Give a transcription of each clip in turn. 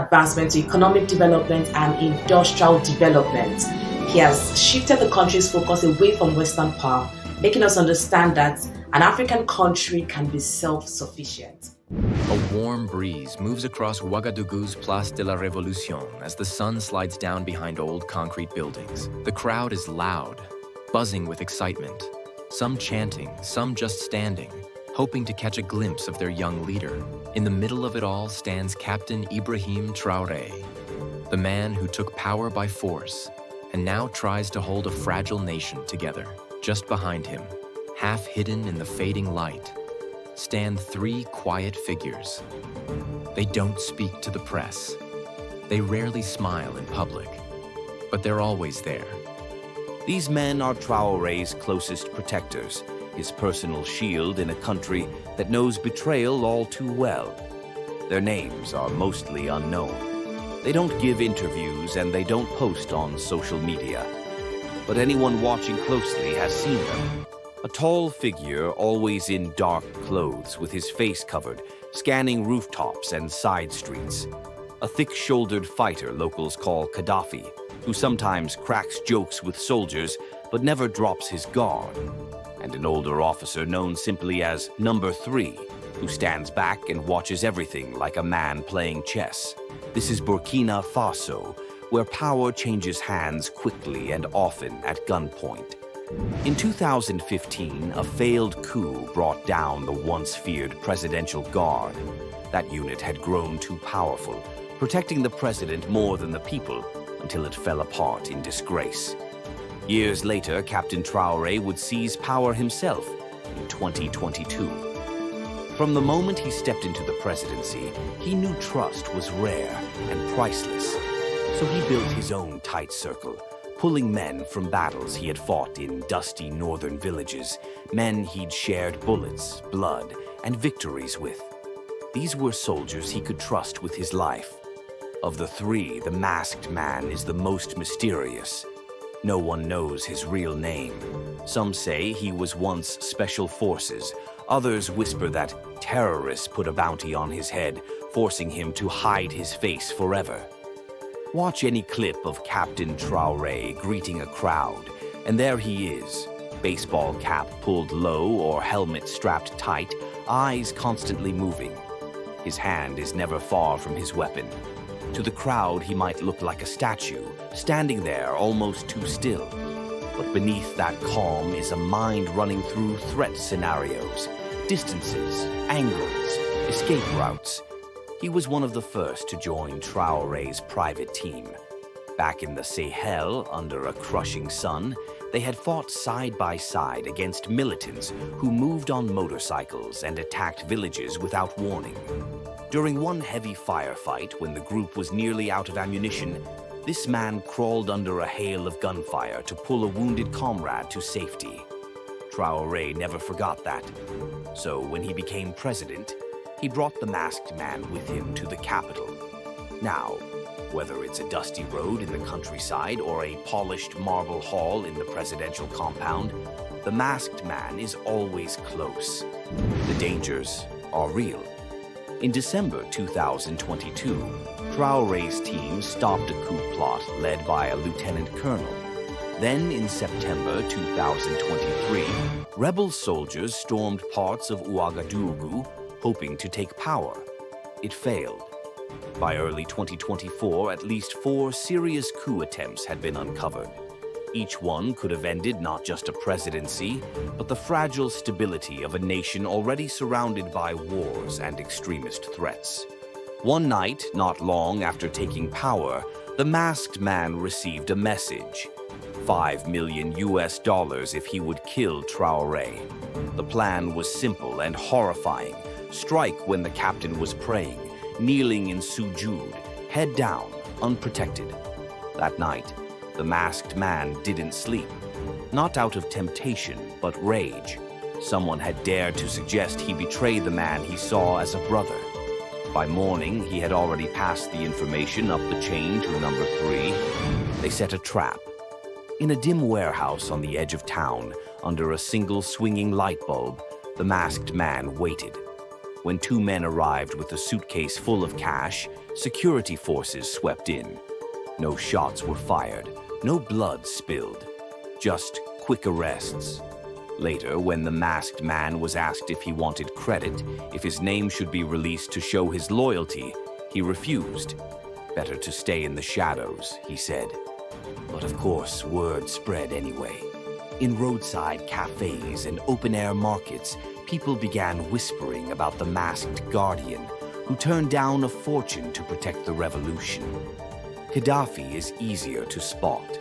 advancement to economic development and industrial development. He has shifted the country's focus away from Western power, making us understand that an African country can be self-sufficient. A warm breeze moves across Ouagadougou's Place de la Révolution as the sun slides down behind old concrete buildings. The crowd is loud, buzzing with excitement. Some chanting, some just standing, hoping to catch a glimpse of their young leader. In the middle of it all stands Captain Ibrahim Traoré, the man who took power by force and now tries to hold a fragile nation together. Just behind him, half hidden in the fading light, stand three quiet figures. They don't speak to the press. They rarely smile in public, but they're always there. These men are Traoré's closest protectors, his personal shield in a country that knows betrayal all too well. Their names are mostly unknown. They don't give interviews and they don't post on social media. But anyone watching closely has seen them. A tall figure, always in dark clothes, with his face covered, scanning rooftops and side streets. A thick-shouldered fighter locals call Gaddafi, who sometimes cracks jokes with soldiers but never drops his guard. And an older officer known simply as Number 3, who stands back and watches everything like a man playing chess. This is Burkina Faso, where power changes hands quickly and often at gunpoint. In 2015, a failed coup brought down the once-feared Presidential Guard. That unit had grown too powerful, protecting the president more than the people, until it fell apart in disgrace. Years later, Captain Traoré would seize power himself in 2022. From the moment he stepped into the presidency, he knew trust was rare and priceless. So he built his own tight circle, pulling men from battles he had fought in dusty northern villages, men he'd shared bullets, blood, and victories with. These were soldiers he could trust with his life. Of the three, the masked man is the most mysterious. No one knows his real name. Some say he was once Special Forces. Others whisper that terrorists put a bounty on his head, forcing him to hide his face forever. Watch any clip of Captain Traoré greeting a crowd, and there he is, baseball cap pulled low or helmet strapped tight, eyes constantly moving. His hand is never far from his weapon. To the crowd, he might look like a statue, standing there almost too still. But beneath that calm is a mind running through threat scenarios, distances, angles, escape routes. He was one of the first to join Traoré's private team. Back in the Sahel, under a crushing sun, they had fought side by side against militants who moved on motorcycles and attacked villages without warning. During one heavy firefight, when the group was nearly out of ammunition, this man crawled under a hail of gunfire to pull a wounded comrade to safety. Traoré never forgot that. So when he became president, he brought the masked man with him to the capital. Now, whether it's a dusty road in the countryside or a polished marble hall in the presidential compound, the masked man is always close. The dangers are real. In December 2022, Traoré's team stopped a coup plot led by a lieutenant colonel. Then in September 2023, rebel soldiers stormed parts of Ouagadougou, hoping to take power. It failed. By early 2024, at least 4 serious coup attempts had been uncovered. Each one could have ended not just a presidency, but the fragile stability of a nation already surrounded by wars and extremist threats. One night, not long after taking power, the masked man received a message. $5 million if he would kill Traoré. The plan was simple and horrifying. Strike when the captain was praying, kneeling in sujood, head down, unprotected. That night, the masked man didn't sleep. Not out of temptation, but rage. Someone had dared to suggest he betray the man he saw as a brother. By morning, he had already passed the information up the chain to number 3. They set a trap. In a dim warehouse on the edge of town, under a single swinging light bulb, the masked man waited. When two men arrived with a suitcase full of cash, security forces swept in. No shots were fired, no blood spilled, just quick arrests. Later, when the masked man was asked if he wanted credit, if his name should be released to show his loyalty, he refused. Better to stay in the shadows, he said. But of course, word spread anyway. In roadside cafes and open-air markets, people began whispering about the masked guardian who turned down a fortune to protect the revolution. Gaddafi is easier to spot.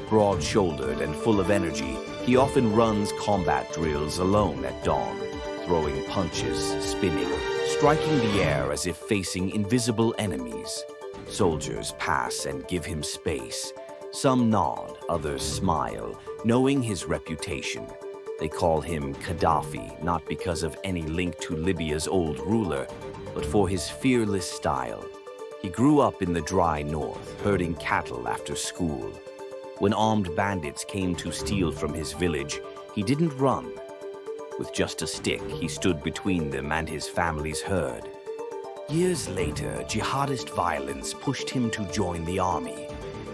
Broad-shouldered and full of energy, he often runs combat drills alone at dawn, throwing punches, spinning, striking the air as if facing invisible enemies. Soldiers pass and give him space. Some nod, others smile, knowing his reputation. They call him Gaddafi, not because of any link to Libya's old ruler, but for his fearless style. He grew up in the dry north, herding cattle after school. When armed bandits came to steal from his village, he didn't run. With just a stick, he stood between them and his family's herd. Years later, jihadist violence pushed him to join the army.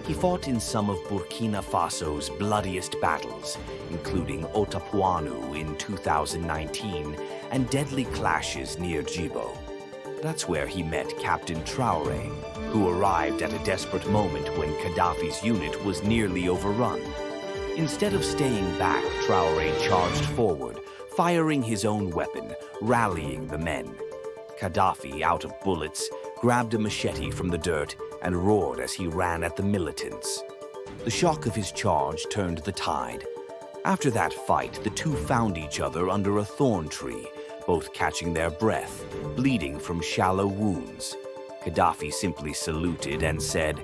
He fought in some of Burkina Faso's bloodiest battles, including Otapuanu in 2019 and deadly clashes near Djibo. That's where he met Captain Traore, who arrived at a desperate moment when Gaddafi's unit was nearly overrun. Instead of staying back, Traore charged forward, firing his own weapon, rallying the men. Gaddafi, out of bullets, grabbed a machete from the dirt and roared as he ran at the militants. The shock of his charge turned the tide. After that fight, the two found each other under a thorn tree, both catching their breath, bleeding from shallow wounds. Gaddafi simply saluted and said,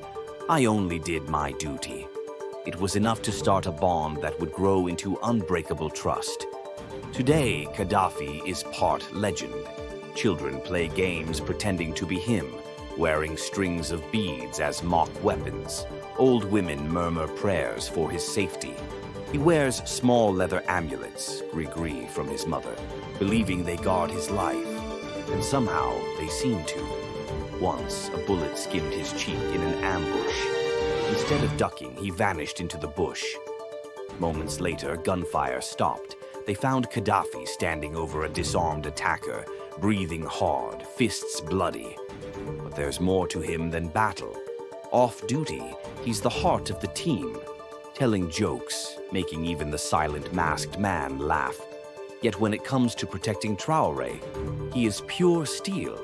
"I only did my duty." It was enough to start a bond that would grow into unbreakable trust. Today, Gaddafi is part legend. Children play games pretending to be him, wearing strings of beads as mock weapons. Old women murmur prayers for his safety. He wears small leather amulets, gris-gris from his mother, believing they guard his life. And somehow, they seem to. Once, a bullet skimmed his cheek in an ambush. Instead of ducking, he vanished into the bush. Moments later, gunfire stopped. They found Gaddafi standing over a disarmed attacker, breathing hard, fists bloody. But there's more to him than battle. Off-duty, he's the heart of the team, telling jokes, making even the silent masked man laugh. Yet when it comes to protecting Traore, he is pure steel.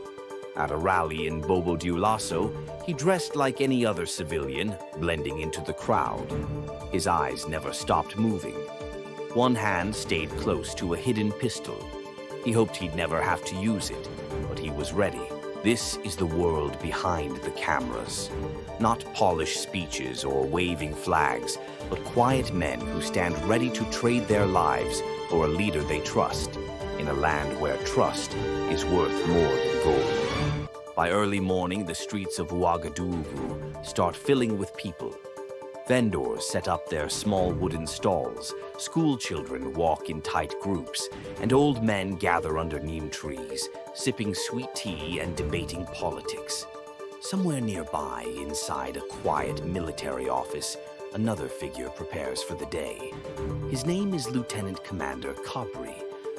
At a rally in Bobo Dioulasso, he dressed like any other civilian, blending into the crowd. His eyes never stopped moving. One hand stayed close to a hidden pistol. He hoped he'd never have to use it, but he was ready. This is the world behind the cameras. Not polished speeches or waving flags, but quiet men who stand ready to trade their lives for a leader they trust, in a land where trust is worth more than gold. By early morning, the streets of Ouagadougou start filling with people. Vendors set up their small wooden stalls, school children walk in tight groups, and old men gather under neem trees, sipping sweet tea and debating politics. Somewhere nearby, inside a quiet military office, another figure prepares for the day. His name is Lieutenant Commander Kabri,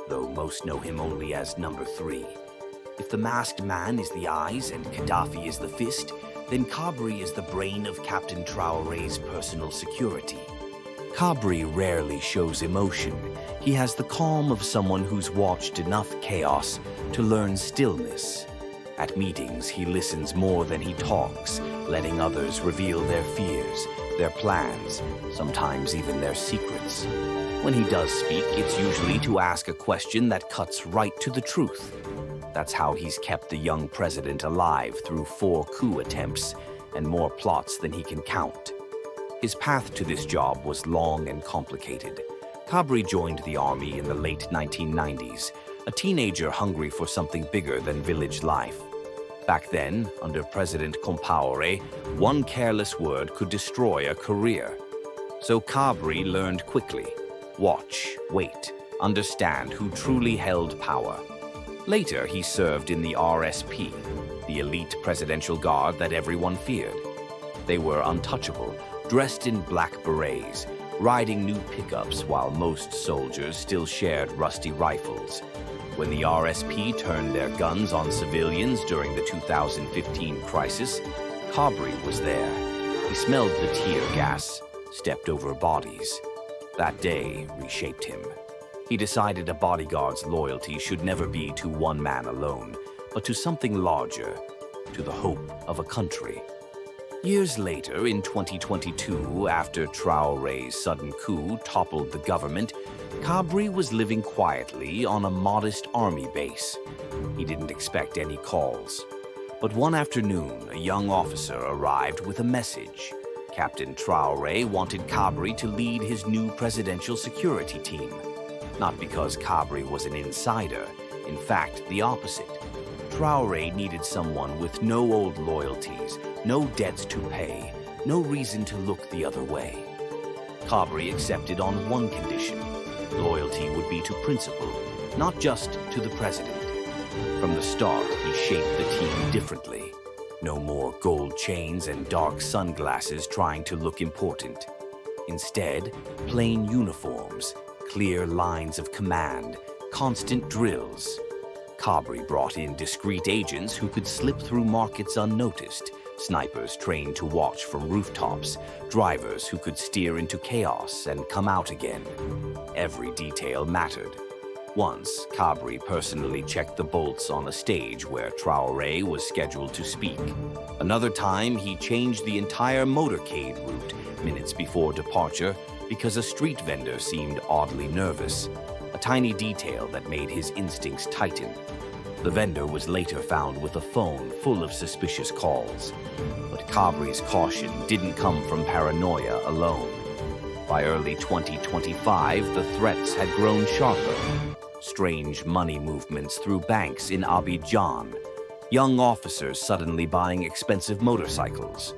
though most know him only as Number 3. If the masked man is the eyes and Gaddafi is the fist, then Kabri is the brain of Captain Traore's personal security. Kabri rarely shows emotion. He has the calm of someone who's watched enough chaos to learn stillness. At meetings, he listens more than he talks, letting others reveal their fears, their plans, sometimes even their secrets. When he does speak, it's usually to ask a question that cuts right to the truth. That's how he's kept the young president alive through 4 coup attempts and more plots than he can count. His path to this job was long and complicated. Kabri joined the army in the late 1990s, a teenager hungry for something bigger than village life. Back then, under President Compaoré, one careless word could destroy a career. So Kabri learned quickly. Watch, wait, understand who truly held power. Later, he served in the RSP, the elite presidential guard that everyone feared. They were untouchable, dressed in black berets, riding new pickups while most soldiers still shared rusty rifles. When the RSP turned their guns on civilians during the 2015 crisis, Cabri was there. He smelled the tear gas, stepped over bodies. That day reshaped him. He decided a bodyguard's loyalty should never be to one man alone, but to something larger, to the hope of a country. Years later, in 2022, after Traoré's sudden coup toppled the government, Cabri was living quietly on a modest army base. He didn't expect any calls. But one afternoon, a young officer arrived with a message. Captain Traoré wanted Cabri to lead his new presidential security team. Not because Cabri was an insider. In fact, the opposite. Traoré needed someone with no old loyalties, no debts to pay, no reason to look the other way. Cabri accepted on one condition. Loyalty would be to principle, not just to the president. From the start, he shaped the team differently. No more gold chains and dark sunglasses trying to look important. Instead, plain uniforms, clear lines of command, constant drills. Cabri brought in discreet agents who could slip through markets unnoticed, snipers trained to watch from rooftops, drivers who could steer into chaos and come out again. Every detail mattered. Once, Cabri personally checked the bolts on a stage where Traoré was scheduled to speak. Another time, he changed the entire motorcade route minutes before departure because a street vendor seemed oddly nervous, a tiny detail that made his instincts tighten. The vendor was later found with a phone full of suspicious calls. But Cabri's caution didn't come from paranoia alone. By early 2025, the threats had grown sharper. Strange money movements through banks in Abidjan, young officers suddenly buying expensive motorcycles,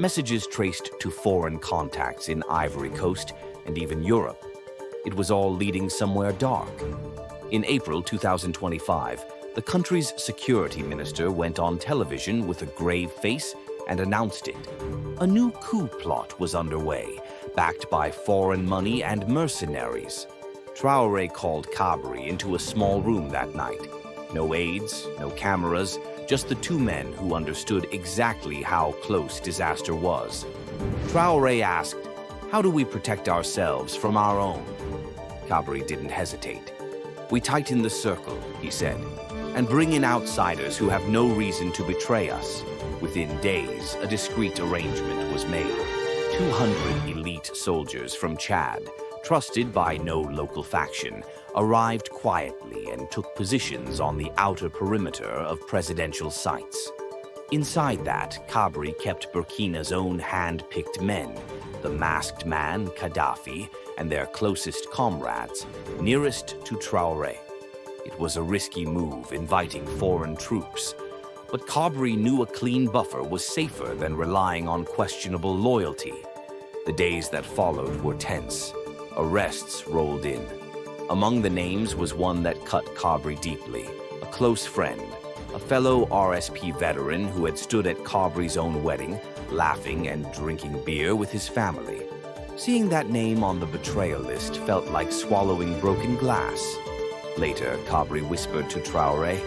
messages traced to foreign contacts in Ivory Coast and even Europe. It was all leading somewhere dark. In April 2025, the country's security minister went on television with a grave face and announced it. A new coup plot was underway, backed by foreign money and mercenaries. Traoré called Cabri into a small room that night. No aides, no cameras, just the two men who understood exactly how close disaster was. Traoré asked, "How do we protect ourselves from our own?" Cabri didn't hesitate. "We tighten the circle," he said, "and bring in outsiders who have no reason to betray us." Within days, a discreet arrangement was made. 200 elite soldiers from Chad, trusted by no local faction, arrived quietly and took positions on the outer perimeter of presidential sites. Inside that, Cabri kept Burkina's own hand-picked men, the masked man, Gaddafi, and their closest comrades, nearest to Traoré. It was a risky move, inviting foreign troops. But Cabri knew a clean buffer was safer than relying on questionable loyalty. The days that followed were tense. Arrests rolled in. Among the names was one that cut Cabri deeply, a close friend, a fellow RSP veteran who had stood at Cabri's own wedding, laughing and drinking beer with his family. Seeing that name on the betrayal list felt like swallowing broken glass. Later, Cabri whispered to Traoré,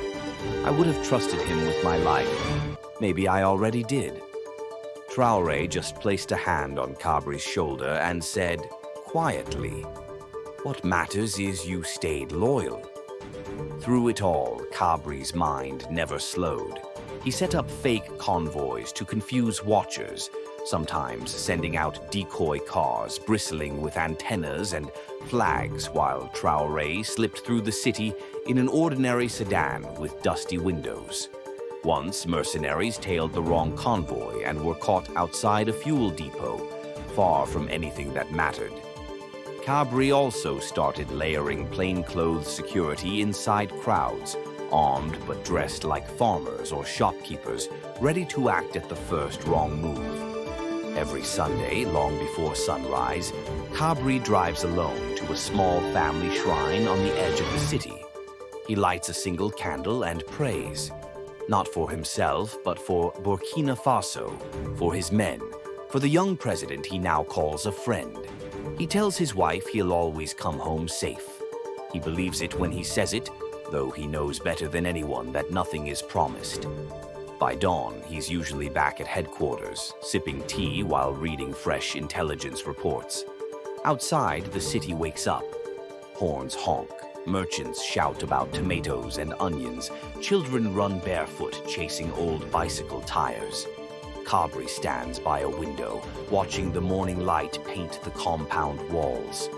"I would have trusted him with my life. Maybe I already did." Traoré just placed a hand on Cabri's shoulder and said, quietly, "What matters is you stayed loyal." Through it all, Cabri's mind never slowed. He set up fake convoys to confuse watchers, sometimes sending out decoy cars bristling with antennas and flags while Traoré slipped through the city in an ordinary sedan with dusty windows. Once, mercenaries tailed the wrong convoy and were caught outside a fuel depot, far from anything that mattered. Cabri also started layering plainclothes security inside crowds, armed but dressed like farmers or shopkeepers, ready to act at the first wrong move. Every Sunday, long before sunrise, Cabri drives alone to a small family shrine on the edge of the city. He lights a single candle and prays. Not for himself, but for Burkina Faso, for his men, for the young president he now calls a friend. He tells his wife he'll always come home safe. He believes it when he says it, though he knows better than anyone that nothing is promised. By dawn, he's usually back at headquarters, sipping tea while reading fresh intelligence reports. Outside, the city wakes up. Horns honk, merchants shout about tomatoes and onions, children run barefoot chasing old bicycle tires. Cabri stands by a window, watching the morning light paint the compound walls.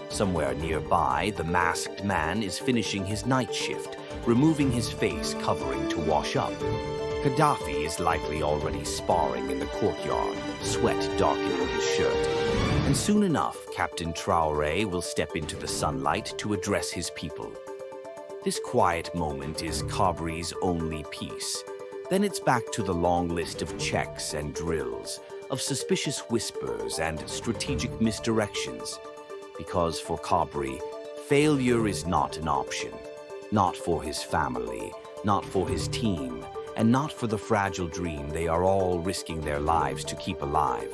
Somewhere nearby, the masked man is finishing his night shift, removing his face covering to wash up. Gaddafi is likely already sparring in the courtyard, sweat darkening his shirt. And soon enough, Captain Traore will step into the sunlight to address his people. This quiet moment is Cabri's only peace. Then it's back to the long list of checks and drills, of suspicious whispers and strategic misdirections. Because for Cabri, failure is not an option. Not for his family, not for his team, and not for the fragile dream they are all risking their lives to keep alive.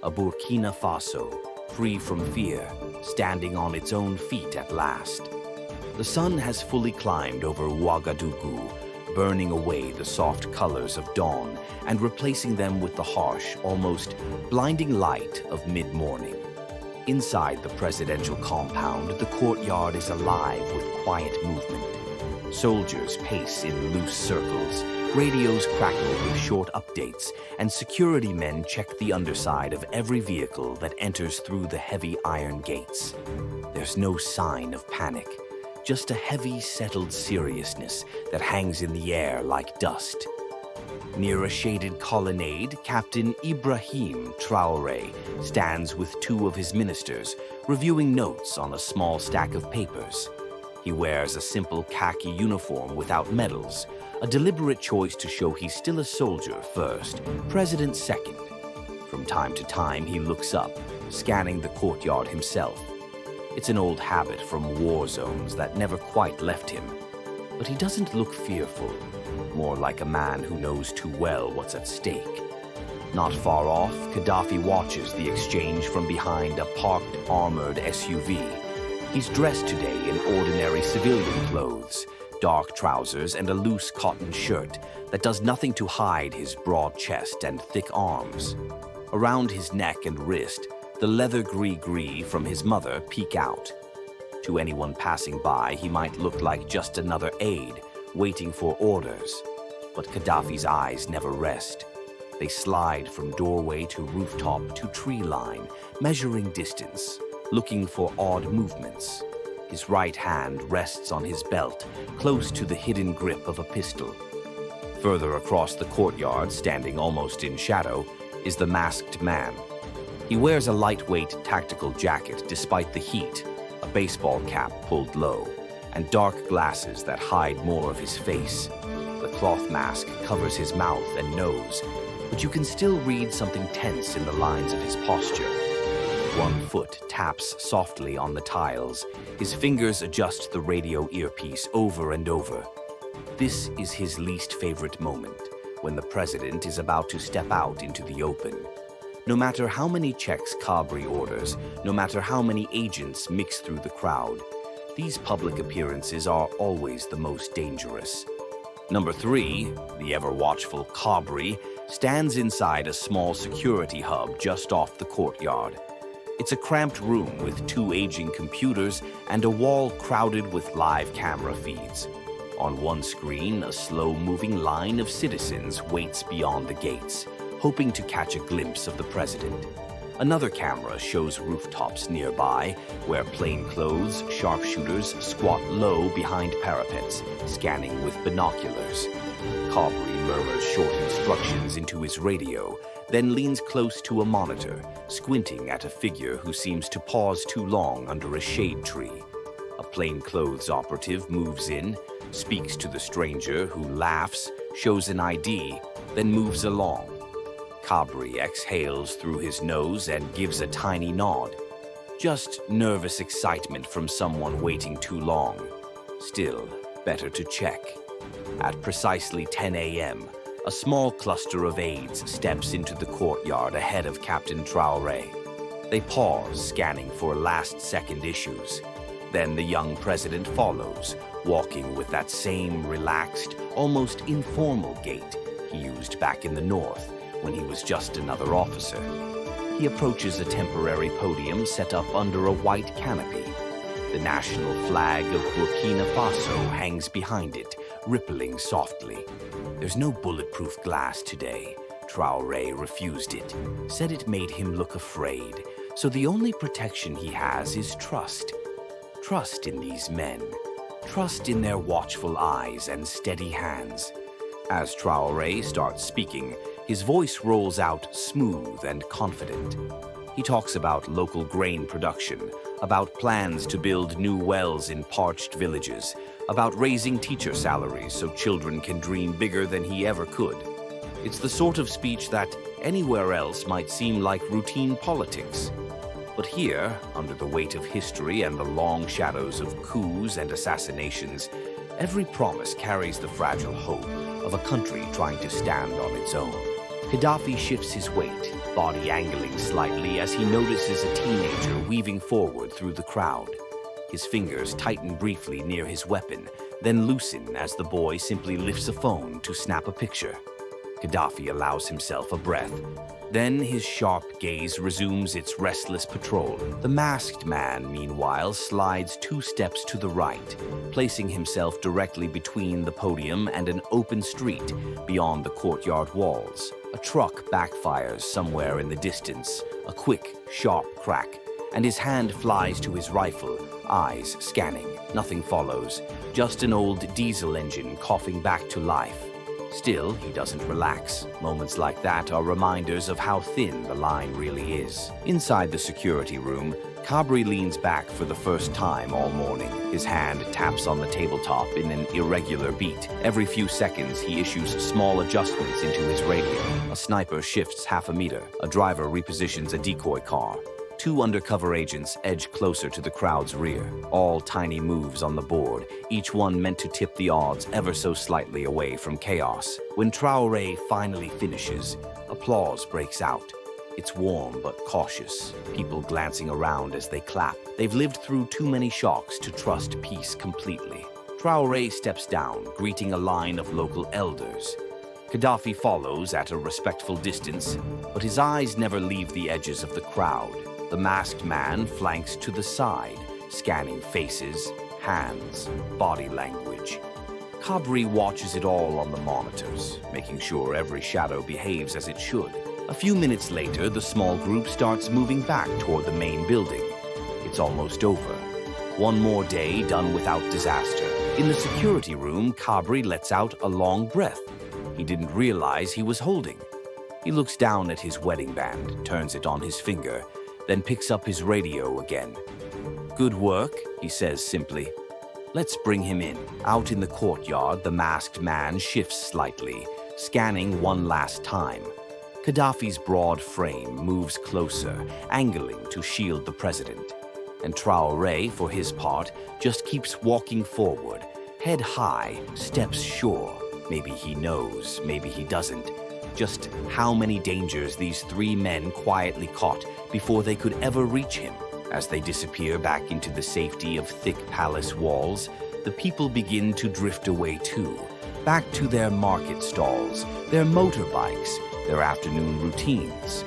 A Burkina Faso, free from fear, standing on its own feet at last. The sun has fully climbed over Ouagadougou, burning away the soft colors of dawn and replacing them with the harsh, almost blinding light of mid-morning. Inside the presidential compound, the courtyard is alive with quiet movement. Soldiers pace in loose circles, radios crackle with short updates, and security men check the underside of every vehicle that enters through the heavy iron gates. There's no sign of panic, just a heavy, settled seriousness that hangs in the air like dust. Near a shaded colonnade, Captain Ibrahim Traoré stands with two of his ministers, reviewing notes on a small stack of papers. He wears a simple khaki uniform without medals, a deliberate choice to show he's still a soldier first, president second. From time to time, he looks up, scanning the courtyard himself. It's an old habit from war zones that never quite left him. But he doesn't look fearful, more like a man who knows too well what's at stake. Not far off, Gaddafi watches the exchange from behind a parked armored SUV. He's dressed today in ordinary civilian clothes, dark trousers and a loose cotton shirt that does nothing to hide his broad chest and thick arms. Around his neck and wrist, the leather gris-gris from his mother peek out. To anyone passing by, he might look like just another aide, waiting for orders. But Gaddafi's eyes never rest. They slide from doorway to rooftop to tree line, measuring distance, looking for odd movements. His right hand rests on his belt, close to the hidden grip of a pistol. Further across the courtyard, standing almost in shadow, is the masked man. He wears a lightweight tactical jacket despite the heat, a baseball cap pulled low, and dark glasses that hide more of his face. The cloth mask covers his mouth and nose, but you can still read something tense in the lines of his posture. One foot taps softly on the tiles. His fingers adjust the radio earpiece over and over. This is his least favorite moment, when the president is about to step out into the open. No matter how many checks Cabri orders, no matter how many agents mix through the crowd, these public appearances are always the most dangerous. Number 3, the ever-watchful Cabri, stands inside a small security hub just off the courtyard. It's a cramped room with 2 aging computers and a wall crowded with live camera feeds. On one screen, a slow-moving line of citizens waits beyond the gates, hoping to catch a glimpse of the president. Another camera shows rooftops nearby, where plainclothes sharpshooters squat low behind parapets, scanning with binoculars. Cabri murmurs short instructions into his radio, then leans close to a monitor, squinting at a figure who seems to pause too long under a shade tree. A plainclothes operative moves in, speaks to the stranger who laughs, shows an ID, then moves along. Cabri exhales through his nose and gives a tiny nod. Just nervous excitement from someone waiting too long. Still, better to check. At precisely 10 a.m., a small cluster of aides steps into the courtyard ahead of Captain Traore. They pause, scanning for last-second issues. Then the young president follows, walking with that same relaxed, almost informal gait he used back in the north when he was just another officer. He approaches a temporary podium set up under a white canopy. The national flag of Burkina Faso hangs behind it, rippling softly. There's no bulletproof glass today. Traore refused it, said it made him look afraid. So the only protection he has is trust. Trust in these men. Trust in their watchful eyes and steady hands. As Traore starts speaking, his voice rolls out smooth and confident. He talks about local grain production, about plans to build new wells in parched villages, about raising teacher salaries so children can dream bigger than he ever could. It's the sort of speech that anywhere else might seem like routine politics. But here, under the weight of history and the long shadows of coups and assassinations, every promise carries the fragile hope of a country trying to stand on its own. Gaddafi shifts his weight, body angling slightly as he notices a teenager weaving forward through the crowd. His fingers tighten briefly near his weapon, then loosen as the boy simply lifts a phone to snap a picture. Gaddafi allows himself a breath. Then his sharp gaze resumes its restless patrol. The masked man, meanwhile, slides 2 steps to the right, placing himself directly between the podium and an open street beyond the courtyard walls. A truck backfires somewhere in the distance, a quick, sharp crack, and his hand flies to his rifle, eyes scanning. Nothing follows, just an old diesel engine coughing back to life. Still, he doesn't relax. Moments like that are reminders of how thin the line really is. Inside the security room, Kabri leans back for the first time all morning. His hand taps on the tabletop in an irregular beat. Every few seconds, he issues small adjustments into his radio. A sniper shifts half a meter. A driver repositions a decoy car. 2 undercover agents edge closer to the crowd's rear. All tiny moves on the board, each one meant to tip the odds ever so slightly away from chaos. When Traore finally finishes, applause breaks out. It's warm but cautious, people glancing around as they clap. They've lived through too many shocks to trust peace completely. Traore steps down, greeting a line of local elders. Gaddafi follows at a respectful distance, but his eyes never leave the edges of the crowd. The masked man flanks to the side, scanning faces, hands, body language. Kabri watches it all on the monitors, making sure every shadow behaves as it should. A few minutes later, the small group starts moving back toward the main building. It's almost over. One more day done without disaster. In the security room, Kabri lets out a long breath. He didn't realize he was holding. He looks down at his wedding band, turns it on his finger, then picks up his radio again. "Good work," he says simply. "Let's bring him in." Out in the courtyard, the masked man shifts slightly, scanning one last time. Gaddafi's broad frame moves closer, angling to shield the president. And Traore, for his part, just keeps walking forward, head high, steps sure. Maybe he knows, maybe he doesn't. Just how many dangers these 3 men quietly caught before they could ever reach him. As they disappear back into the safety of thick palace walls, the people begin to drift away too, back to their market stalls, their motorbikes, their afternoon routines.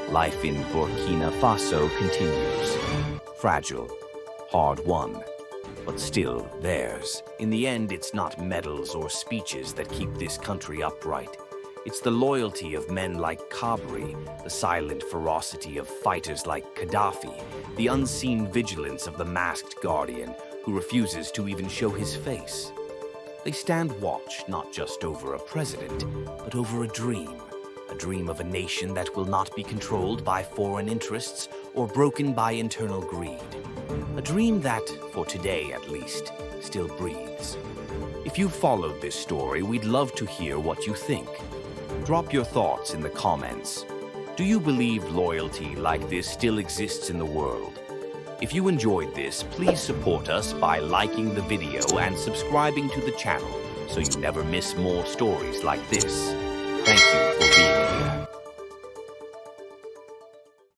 Life in Burkina Faso continues. Fragile, hard-won, but still theirs. In the end, it's not medals or speeches that keep this country upright. It's the loyalty of men like Kabri, the silent ferocity of fighters like Gaddafi, the unseen vigilance of the masked guardian who refuses to even show his face. They stand watch not just over a president, but over a dream of a nation that will not be controlled by foreign interests or broken by internal greed. A dream that, for today at least, still breathes. If you've followed this story, we'd love to hear what you think. Drop your thoughts in the comments. Do you believe loyalty like this still exists in the world? If you enjoyed this, please support us by liking the video and subscribing to the channel so you never miss more stories like this. Thank you for